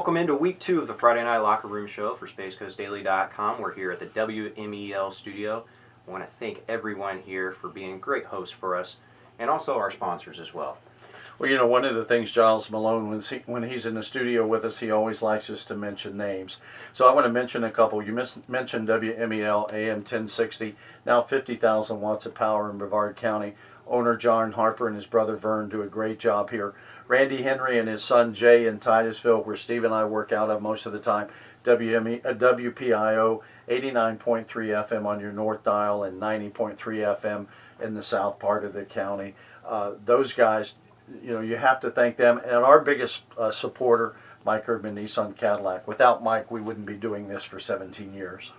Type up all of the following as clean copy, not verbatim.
Welcome into week 2 of the Friday Night Locker Room Show for SpaceCoastDaily.com. We're here at the WMEL studio. I want to thank everyone here for being great hosts for us, and also our sponsors as well. Well, you know, one of the things Giles Malone, when he's in the studio with us, he always likes us to mention names. So I want to mention a couple. You mentioned WMEL AM 1060, now 50,000 watts of power in Brevard County. Owner John Harper and his brother Vern do a great job here. Randy Henry and his son Jay in Titusville, where Steve and I work out of most of the time. WPIO 89.3 FM on your north dial and 90.3 FM in the south part of the county. Those guys, you know, you have to thank them. And our biggest supporter, Mike Erdman, Nissan Cadillac. Without Mike, we wouldn't be doing this for 17 years.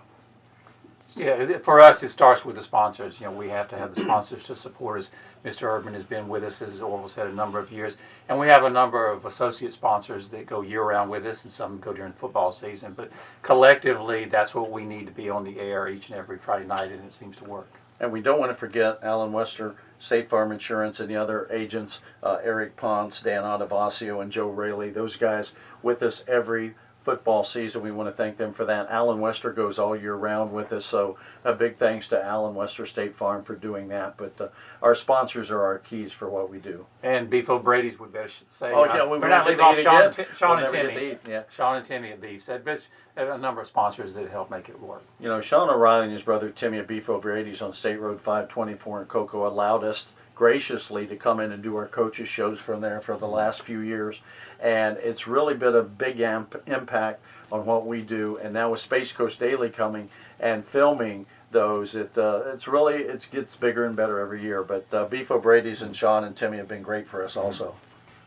Yeah, for us, it starts with the sponsors. You know, we have to have the sponsors to support us. Mr. Erdman has been with us, as Orville said, a number of years. And we have a number of associate sponsors that go year-round with us, and some go during football season. But collectively, that's what we need to be on the air each and every Friday night, and it seems to work. And we don't want to forget Alan Wester, State Farm Insurance, and the other agents, Eric Ponce, Dan Ottavasio, and Joe Rayleigh. Those guys with us every football season. We want to thank them for that. Alan Wester goes all year round with us, so a big thanks to Alan Wester State Farm for doing that. But our sponsors are our keys for what we do. And Beef O'Brady's, we better say. Oh, yeah, we're not leaving off Sean and Timmy. Yeah. Sean and Timmy at Beef. A number of sponsors that help make it work. You know, Sean O'Reilly and his brother Timmy at Beef O'Brady's on State Road 524 in Cocoa allowed us graciously to come in and do our coaches shows from there for the last few years, and it's really been a big impact on what we do. And now with Space Coast Daily coming and filming those, it gets bigger and better every year. But Beef O'Brady's and Sean and Timmy have been great for us also.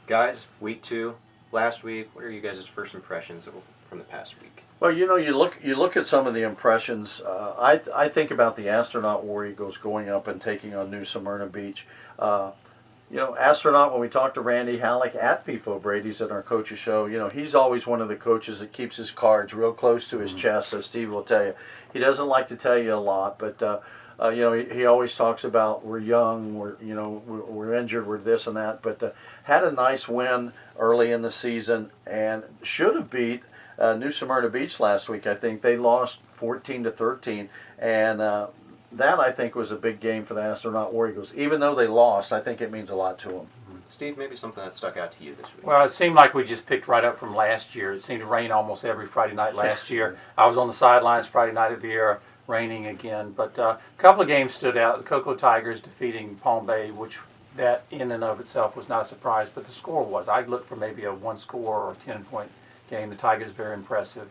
Guys, week 2, last week, what are you guys' first impressions from the past week? Well, you know, you look at some of the impressions. I think about the Astronaut War Eagles going up and taking on New Smyrna Beach. You know, Astronaut, when we talked to Randy Halleck at Beef O'Brady's at our coaches show, you know, he's always one of the coaches that keeps his cards real close to his chest, as Steve will tell you. He doesn't like to tell you a lot, but you know, he always talks about we're young, we're injured, we're this and that, but had a nice win early in the season and should have beat New Smyrna Beach last week. I think they lost 14-13, and that, I think, was a big game for the Astronaut War Eagles. Even though they lost, I think it means a lot to them. Steve, maybe something that stuck out to you this week? Well, it seemed like we just picked right up from last year. It seemed to rain almost every Friday night last year. I was on the sidelines Friday night at Viera, raining again. But a couple of games stood out. The Cocoa Tigers defeating Palm Bay, which that in and of itself was not a surprise, but the score was. I looked for maybe a one-score or 10-point game. The Tigers very impressive.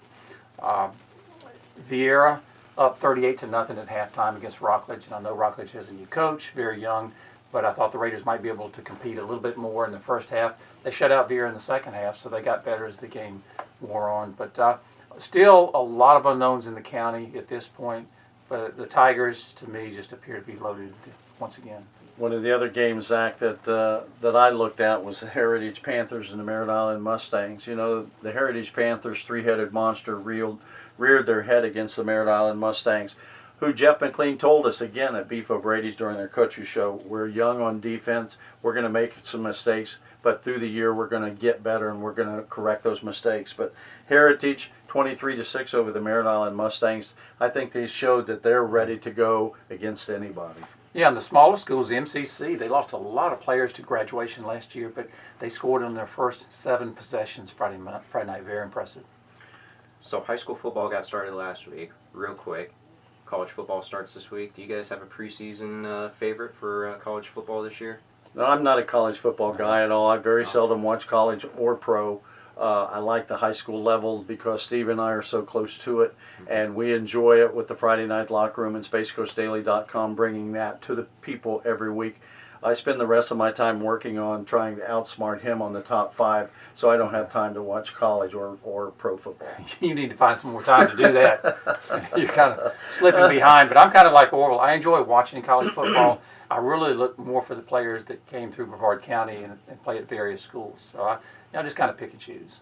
Viera up 38-0 at halftime against Rockledge, and I know Rockledge has a new coach, very young, but I thought the Raiders might be able to compete a little bit more in the first half. They shut out Viera in the second half, so they got better as the game wore on. But still a lot of unknowns in the county at this point, but the Tigers, to me, just appear to be loaded once again. One of the other games, Zach, that I looked at was the Heritage Panthers and the Merritt Island Mustangs. You know, the Heritage Panthers, three-headed monster, reared their head against the Merritt Island Mustangs, who Jeff McLean told us again at Beef O'Brady's during their coaches show, we're young on defense, we're going to make some mistakes, but through the year we're going to get better and we're going to correct those mistakes. But Heritage, 23-6 over the Merritt Island Mustangs, I think they showed that they're ready to go against anybody. Yeah, and the smaller schools, the MCC, they lost a lot of players to graduation last year, but they scored on their first 7 possessions Friday night. Very impressive. So high school football got started last week, real quick. College football starts this week. Do you guys have a preseason favorite for college football this year? No, I'm not a college football guy at all. I very seldom watch college or pro. I like the high school level because Steve and I are so close to it, and we enjoy it with the Friday Night Locker Room and SpaceCoastDaily.com, bringing that to the people every week. I spend the rest of my time working on trying to outsmart him on the top 5, so I don't have time to watch college or pro football. You need to find some more time to do that. You're kind of slipping behind, but I'm kind of like Orville. I enjoy watching college football. I really look more for the players that came through Brevard County and play at various schools. So I just kind of pick and choose.